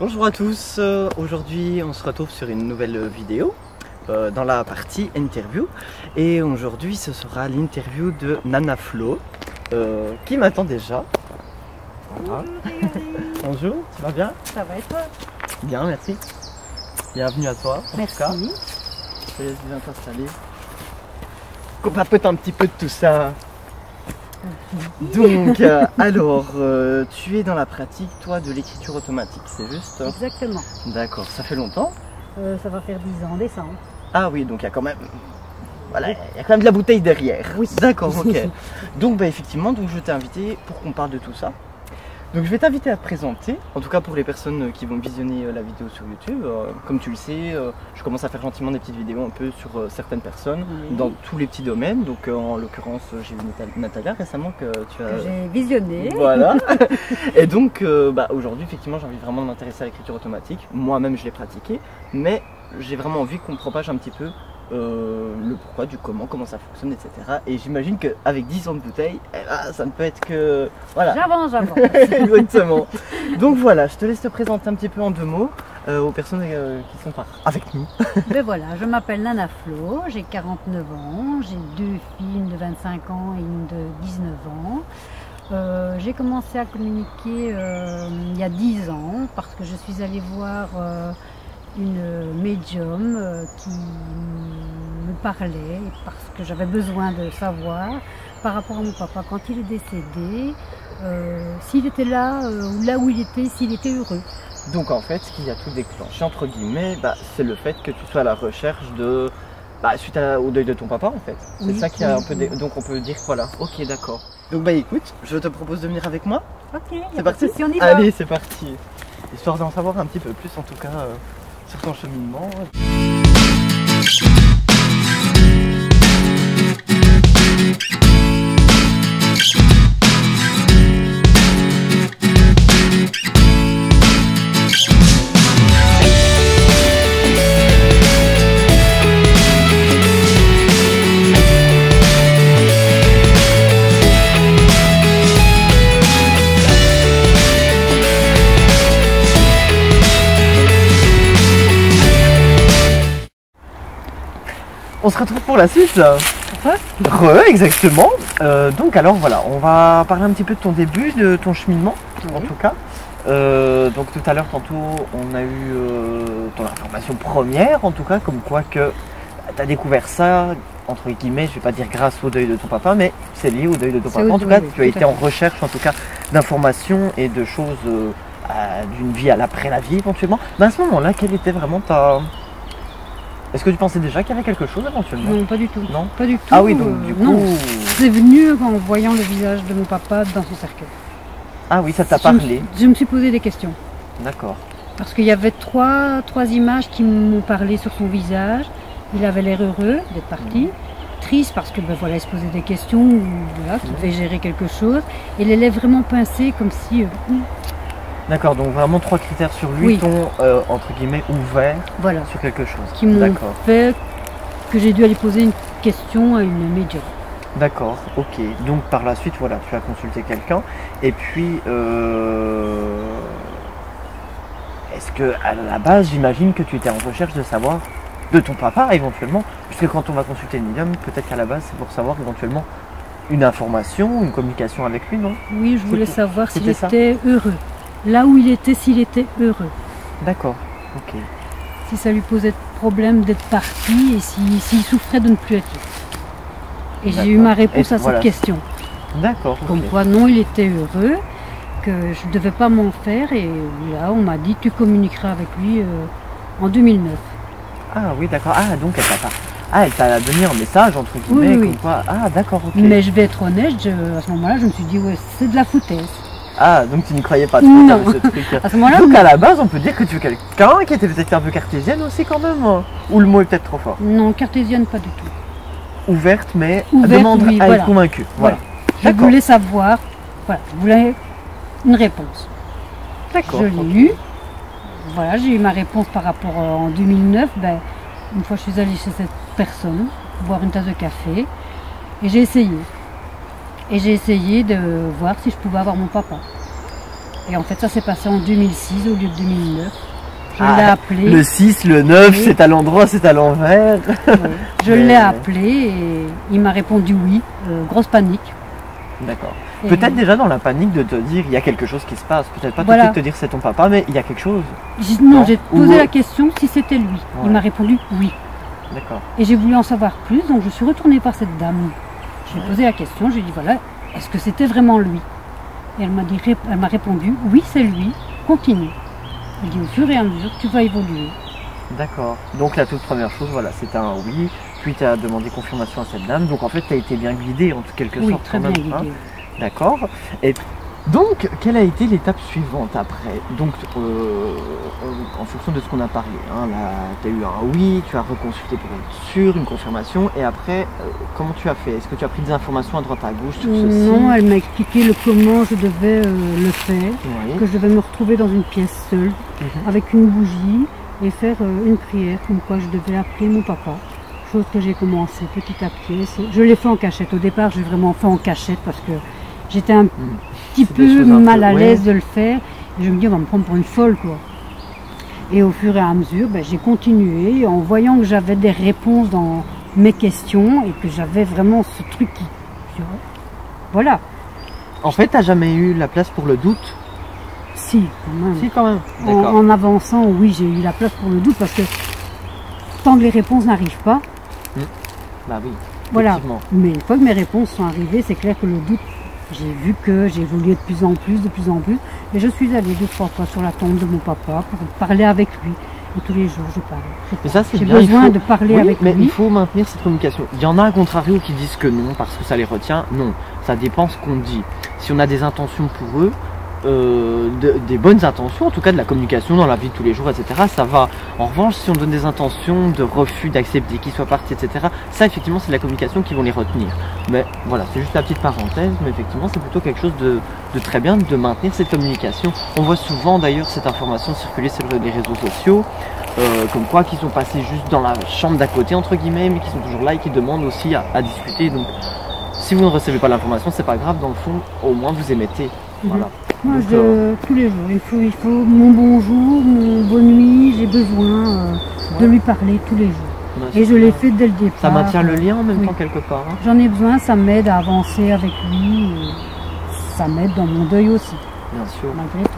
Bonjour à tous, aujourd'hui on se retrouve sur une nouvelle vidéo dans la partie interview et aujourd'hui ce sera l'interview de Nana Flo qui m'attend déjà. Voilà. Bonjour, tu vas bien? Ça va et toi? Bien, merci. Bienvenue à toi. Merci. Je te laisse bien t'installer. Qu'on papote un petit peu de tout ça. Donc, alors, tu es dans la pratique, toi, de l'écriture automatique, c'est juste? Exactement. D'accord, ça fait longtemps? Ça va faire 10 ans en décembre. Ah oui, donc il y a quand même... Voilà, il y a quand même de la bouteille derrière. Oui. D'accord, ok. Donc, bah, effectivement, donc, je t'ai invité pour qu'on parle de tout ça. Donc je vais t'inviter à te présenter, en tout cas pour les personnes qui vont visionner la vidéo sur YouTube. Comme tu le sais, je commence à faire gentiment des petites vidéos un peu sur certaines personnes, dans tous les petits domaines. Donc en l'occurrence, j'ai vu Natalia récemment que tu as... J'ai visionné. Voilà. Et donc aujourd'hui, effectivement, j'ai envie vraiment de m'intéresser à l'écriture automatique. Moi-même, je l'ai pratiqué, mais j'ai vraiment envie qu'on propage un petit peu le pourquoi, du comment ça fonctionne, etc. Et j'imagine qu'avec 10 ans de bouteille, ça ne peut être que... Voilà. J'avance. Exactement. Donc voilà, je te laisse te présenter un petit peu en deux mots aux personnes qui sont avec nous. Ben voilà, je m'appelle Nana Flo, j'ai 49 ans, j'ai deux filles, une de 25 ans et une de 19 ans. J'ai commencé à communiquer il y a 10 ans parce que je suis allée voir une médium qui me parlait parce que j'avais besoin de savoir par rapport à mon papa quand il est décédé, s'il était là ou là où il était, s'il était heureux. Donc en fait, ce qui a tout déclenché entre guillemets, c'est le fait que tu sois à la recherche de... suite au deuil de ton papa en fait. C'est oui, ça qui a un peu... Donc on peut dire voilà, ok d'accord. Donc écoute, je te propose de venir avec moi. Ok, c'est parti. Si on y va. Allez, c'est parti. Histoire d'en savoir un petit peu plus en tout cas sur ton cheminement. On se retrouve pour la suite. Exactement. Donc alors voilà, on va parler un petit peu de ton début, de ton cheminement, en tout cas. Donc tout à l'heure, tantôt, on a eu ton information première, en tout cas, comme quoi que tu as découvert ça, entre guillemets, je vais pas dire grâce au deuil de ton papa, mais c'est lié au deuil de ton papa. En tout cas, tu as été en recherche, en tout cas, d'informations et de choses d'une vie à l'après la vie, éventuellement. Mais à ce moment-là, quelle était vraiment ta... Est-ce que tu pensais déjà qu'il y avait quelque chose éventuellement? Non, pas du tout. Non, pas du tout. Ah oui, donc du coup... Non, c'est venu en voyant le visage de mon papa dans son cercueil. Ah oui, ça t'a parlé. Je me suis posé des questions. D'accord. Parce qu'il y avait trois images qui m'ont parlé sur son visage. Il avait l'air heureux d'être parti. Triste parce que voilà, il se posait des questions, voilà, qu'il devait gérer quelque chose. Et les lèvres vraiment pincées comme si... D'accord, donc vraiment 3 critères sur lui t'ont, entre guillemets, ouvert sur quelque chose. Qui m'ont fait que j'ai dû aller poser une question à une médium. D'accord, ok. Donc par la suite, voilà, tu as consulté quelqu'un. Et puis, est-ce que à la base, j'imagine que tu étais en recherche de savoir de ton papa éventuellement, puisque quand on va consulter une médium, peut-être qu'à la base, c'est pour savoir éventuellement une information, une communication avec lui, non? Oui, je voulais savoir s'il était heureux. Là où il était, s'il était heureux. D'accord, ok. Si ça lui posait problème d'être parti et s'il souffrait de ne plus être là. Et j'ai eu ma réponse à cette question. D'accord. Comme quoi, non, il était heureux, que je ne devais pas m'en faire. Et là, on m'a dit, tu communiqueras avec lui en 2009. Ah oui, d'accord. Ah, donc elle t'a donné un message, entre guillemets, comme quoi... Ah, d'accord, ok. Mais je vais être honnête, à ce moment-là, je me suis dit, ouais, c'est de la foutaise. Ah, donc tu n'y croyais pas trop non. Ce truc. À ce moment-là, donc à la base, on peut dire que tu es quelqu'un qui était peut-être un peu cartésienne aussi quand même, ou le mot est peut-être trop fort? Non, cartésienne pas du tout. Ouverte, mais demande à être convaincue. Voilà. Je voulais savoir, voilà, je voulais une réponse. D'accord. Je l'ai eu. Voilà, j'ai eu ma réponse par rapport en 2009. Une fois, je suis allée chez cette personne, boire une tasse de café, et j'ai essayé. Et j'ai essayé de voir si je pouvais avoir mon papa. Et en fait, ça s'est passé en 2006 au lieu de 2009. Je Ah, l'ai appelé. Le 6, le 9, Oui. c'est à l'endroit, c'est à l'envers. Oui. Je Mais- l'ai appelé et il m'a répondu oui. Grosse panique. D'accord. Et- Peut-être déjà dans la panique de te dire il y a quelque chose qui se passe. Peut-être pas Voilà. tout de suite te dire c'est ton papa, mais il y a quelque chose. Non, Non. j'ai Ou- posé la question si c'était lui. Ouais. Il m'a répondu oui. D'accord. Et j'ai voulu en savoir plus, donc je suis retournée par cette dame. Je lui ai posé la question, je lui ai dit voilà, est-ce que c'était vraiment lui? Et elle m'a répondu oui, c'est lui, continue. Elle dit au fur et à mesure, tu vas évoluer. D'accord. Donc la toute première chose, voilà, c'était un oui. Puis tu as demandé confirmation à cette dame. Donc en fait, tu as été bien guidé en quelque Oui, sorte. très quand bien même, hein. guidée. D'accord. Et donc, quelle a été l'étape suivante après? Donc, en fonction de ce qu'on a parlé, hein, là, tu as eu un oui, tu as reconsulté pour être sûr, une confirmation, et après, comment tu as fait? Est-ce que tu as pris des informations à droite à gauche sur ceci? Non, elle m'a expliqué le comment je devais le faire, Oui. que je devais me retrouver dans une pièce seule, Mhm. avec une bougie, et faire une prière, comme quoi je devais appeler mon papa. Chose que j'ai commencé petit à petit. Je l'ai fait en cachette. Au départ, j'ai vraiment fait en cachette parce que j'étais un petit C'est des peu choses un mal peu- à ouais. l'aise de le faire. Et je me dis, on va me prendre pour une folle, quoi. Et au fur et à mesure, j'ai continué en voyant que j'avais des réponses dans mes questions et que j'avais vraiment ce truc qui... Voilà. En fait, tu n'as jamais eu la place pour le doute? Si, quand même. Si, quand même. En, D'accord. en avançant, oui, j'ai eu la place pour le doute parce que tant que les réponses n'arrivent pas, Bah oui. voilà. Effectivement. Mais une fois que mes réponses sont arrivées, c'est clair que le doute, j'ai vu que j'ai évolué de plus en plus, Et je suis allée 2-3 fois sur la tombe de mon papa pour parler avec lui. Et tous les jours, je parle. Mais ça, c'est J'ai bien. il besoin faut- de parler Oui, avec mais lui. il faut maintenir cette communication. Il y en a à contrario qui disent que non parce que ça les retient. Non, ça dépend ce qu'on dit. Si on a des intentions pour eux, des bonnes intentions, en tout cas de la communication dans la vie de tous les jours, etc., ça va. En revanche, si on donne des intentions de refus d'accepter qu'ils soient partis, etc., ça effectivement c'est de la communication qui vont les retenir. Mais voilà, c'est juste la petite parenthèse, mais effectivement c'est plutôt quelque chose de très bien de maintenir cette communication. On voit souvent d'ailleurs cette information circuler sur les réseaux sociaux. Comme quoi qui sont passés juste dans la chambre d'à côté entre guillemets mais qui sont toujours là et qui demandent aussi à discuter. Donc si vous ne recevez pas l'information, c'est pas grave, dans le fond au moins vous émettez. Voilà. Moi, Donc, tous les jours, il faut mon bonjour, mon bonne nuit, j'ai besoin de lui parler tous les jours. bah, Et c'est je l'ai ça. fait dès le départ. Ça maintient le lien en même Oui. temps quelque part. Hein. J'en ai besoin, ça m'aide à avancer avec lui. Et ça m'aide dans mon deuil aussi, Bien sûr. malgré tout.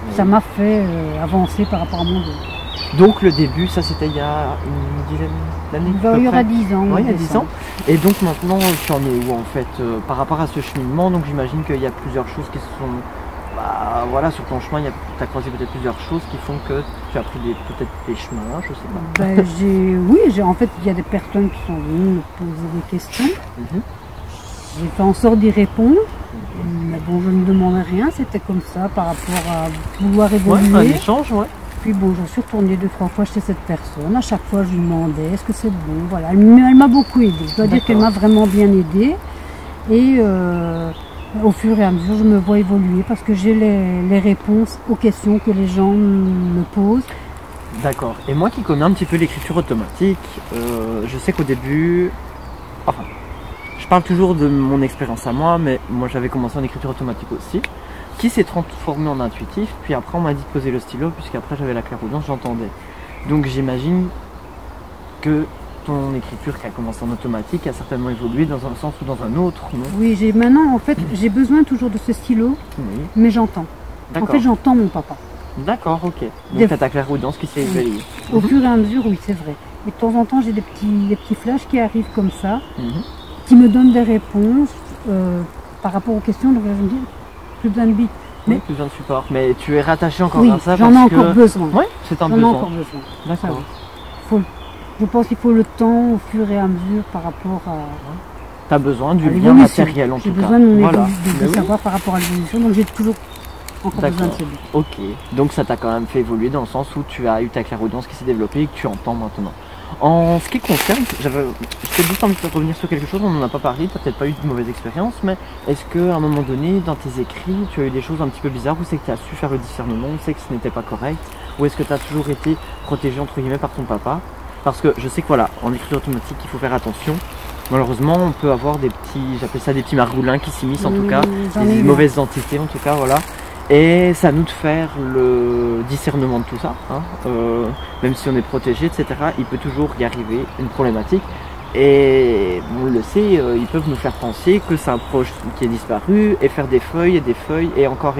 Mais Ça oui. m'a fait avancer par rapport à mon deuil. Donc le début, ça c'était il y a une dizaine d'années. à peu Il y aura près. 10 ans. Oui, en il y a 10 ans. décembre. Et donc maintenant, tu en es où en fait par rapport à ce cheminement? Donc j'imagine qu'il y a plusieurs choses qui se sont... Bah, voilà, sur ton chemin, tu as croisé peut-être plusieurs choses qui font que tu as pris peut-être des chemins, je sais pas. En fait, il y a des personnes qui sont venues me poser des questions. Mhm. J'ai fait en sorte d'y répondre. Mais bon, je ne demandais rien, c'était comme ça par rapport à vouloir Ouais, évoluer. un échange, ouais. Puis bon, je suis retournée 2-3 fois chez cette personne. À chaque fois, je lui demandais est-ce que c'est bon. Voilà, elle m'a beaucoup aidée. Je dois dire D'accord. qu'elle m'a vraiment bien aidée. Et au fur et à mesure, je me vois évoluer parce que j'ai les réponses aux questions que les gens me posent. D'accord. Et moi qui connais un petit peu l'écriture automatique, je sais qu'au début, enfin, je parle toujours de mon expérience à moi, mais moi j'avais commencé en écriture automatique aussi, qui s'est transformé en intuitif, puis après on m'a dit de poser le stylo, puisqu'après j'avais la clairaudience, j'entendais. Donc j'imagine que ton écriture qui a commencé en automatique a certainement évolué dans un sens ou dans un autre, non? Oui, maintenant, en fait, j'ai besoin toujours de ce stylo, Oui. mais j'entends. En D'accord. fait, j'entends mon papa. D'accord, ok. Donc Des- t'as ta clairaudience qui s'est éveillée. Au fur et à mesure, oui, c'est vrai. Et de temps en temps, j'ai des petits flashs qui arrivent comme ça, Mhm. qui me donnent des réponses par rapport aux questions. Donc là, je me dis, plus besoin de bits. Oui, Mais- plus besoin de support. Mais tu es rattaché encore Oui, à ça j'en ai parce encore que... besoin. Oui, c'est un J'en ai besoin. encore besoin. D'accord. Je pense qu'il faut le temps au fur et à mesure par rapport à, Tu as besoin du à lien l'évolution. matériel en tout J'ai cas. besoin de, Voilà. de Mais oui. savoir par rapport à l'évolution, donc j'ai toujours encore besoin de D'accord. ce but. Ok, donc ça t'a quand même fait évoluer dans le sens où tu as eu ta clairaudience qui s'est développée et que tu entends maintenant. En ce qui concerne, j'avais juste envie de revenir sur quelque chose, on n'en a pas parlé, tu n'as peut-être pas eu de mauvaise expérience, mais est-ce qu'à un moment donné, dans tes écrits, tu as eu des choses un petit peu bizarres où c'est que tu as su faire le discernement, où c'est que ce n'était pas correct, ou est-ce que tu as toujours été protégé entre guillemets par ton papa? Parce que je sais que voilà, en écriture automatique, il faut faire attention. Malheureusement, on peut avoir des petits, j'appelle ça des petits margoulins qui s'immiscent en tout cas, J'en ai des eu. mauvaises entités en tout cas, voilà. Et c'est à nous de faire le discernement de tout ça, hein. Même si on est protégé, etc., il peut toujours y arriver une problématique. Et on le sait, ils peuvent nous faire penser que c'est un proche qui est disparu et faire des feuilles et encore,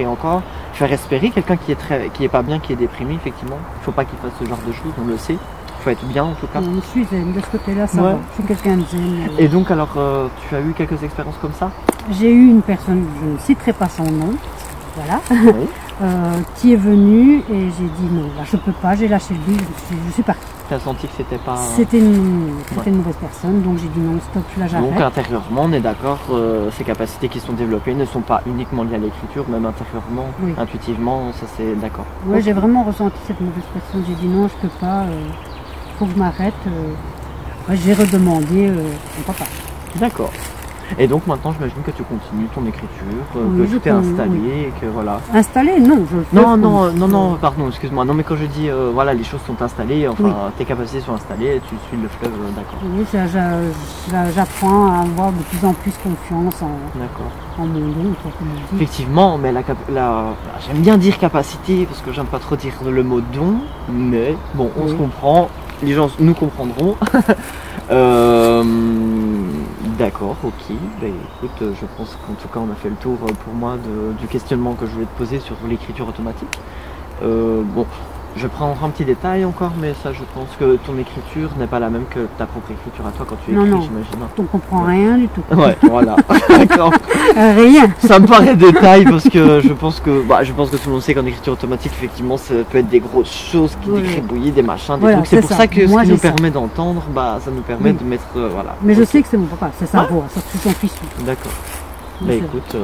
faire espérer quelqu'un qui est pas bien, qui est déprimé, effectivement. Il faut pas qu'il fasse ce genre de choses, on le sait. Il faut être bien en tout cas. Je suis zen, de ce côté-là, ça va. Je suis quelqu'un de zen. Et donc alors, tu as eu quelques expériences comme ça? J'ai eu une personne, je ne citerai pas son nom, voilà, Oui. qui est venue et j'ai dit non, là je peux pas, j'ai lâché le but, je suis partie. Tu as senti que c'était pas... C'était une mauvaise personne, donc j'ai dit non, stop, là j'arrête. Donc intérieurement, on est d'accord, ces capacités qui sont développées ne sont pas uniquement liées à l'écriture, même intérieurement, intuitivement, ça c'est d'accord. Oui, j'ai vraiment ressenti cette mauvaise personne, j'ai dit non, je peux pas, faut que je m'arrête. Après j'ai redemandé mon papa. D'accord. Et donc maintenant, j'imagine que tu continues ton écriture, que tout est installé, et que voilà. Installé? Non, je le fais. Non, pardon, excuse-moi. Non, mais quand je dis, voilà, les choses sont installées, enfin, tes capacités sont installées, tu suis le fleuve, d'accord. Oui, j'apprends à avoir de plus en plus confiance en mon don, comme on dit. Effectivement, mais j'aime bien dire capacité, parce que j'aime pas trop dire le mot don, mais bon, on se comprend, les gens nous comprendront. D'accord, ok. Bah, écoute, je pense qu'en tout cas on a fait le tour pour moi du questionnement que je voulais te poser sur l'écriture automatique. Bon, je prends un petit détail encore, mais ça je pense que ton écriture n'est pas la même que ta propre écriture à toi quand tu écris, j'imagine. On comprend rien du tout. Ouais, voilà. D'accord. Rien. Ça me paraît détail parce que je pense que tout le monde sait qu'en écriture automatique, effectivement, ça peut être des grosses choses qui décribouillent, des machins, des trucs. C'est pour ça que ce qui nous permet d'entendre, ça nous permet de mettre, voilà. Mais je sais que c'est mon papa, c'est sa voix, c'est son fils. D'accord. Bah écoute,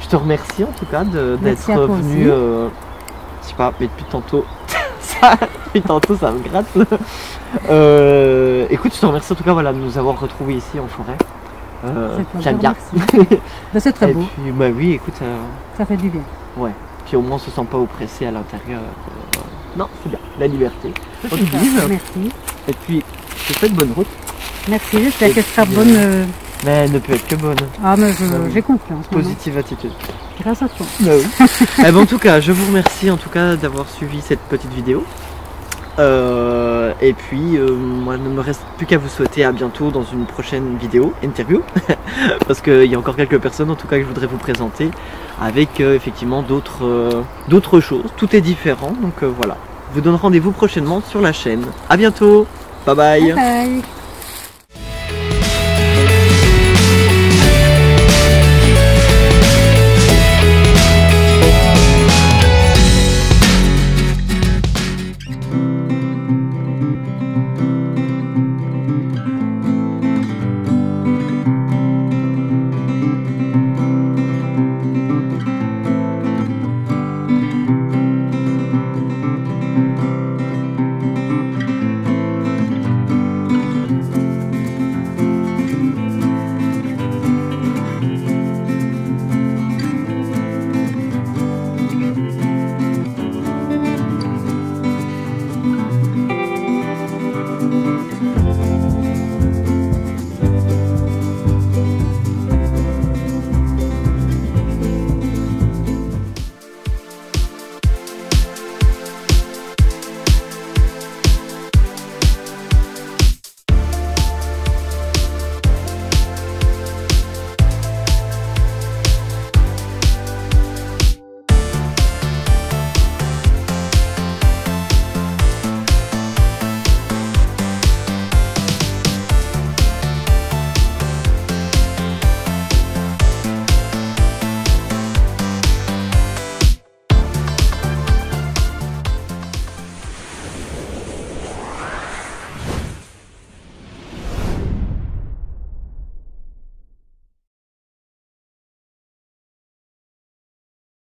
je te remercie en tout cas d'être venu, je sais pas, mais depuis tantôt, ça me gratte. Écoute, je te remercie en tout cas, voilà, de nous avoir retrouvés ici en forêt. J'aime bien. C'est très beau. Puis, bah oui, écoute, ça fait du bien. Ouais. Puis au moins on se sent pas oppressé à l'intérieur. Non, c'est bien. La liberté. Merci. Et puis, je te souhaite bonne route. Merci, j'espère qu'elle sera bonne. Mais elle ne peut être que bonne. Ah, mais j'ai confiance. Positive attitude. Grâce à toi. Bah oui. Eh ben, en tout cas, je vous remercie en tout cas d'avoir suivi cette petite vidéo. Et puis, moi, il ne me reste plus qu'à vous souhaiter à bientôt dans une prochaine vidéo, interview, parce qu'il y a encore quelques personnes en tout cas que je voudrais vous présenter avec effectivement d'autres choses. Tout est différent, donc voilà. Je vous donne rendez-vous prochainement sur la chaîne. À bientôt. Bye bye. Bye bye.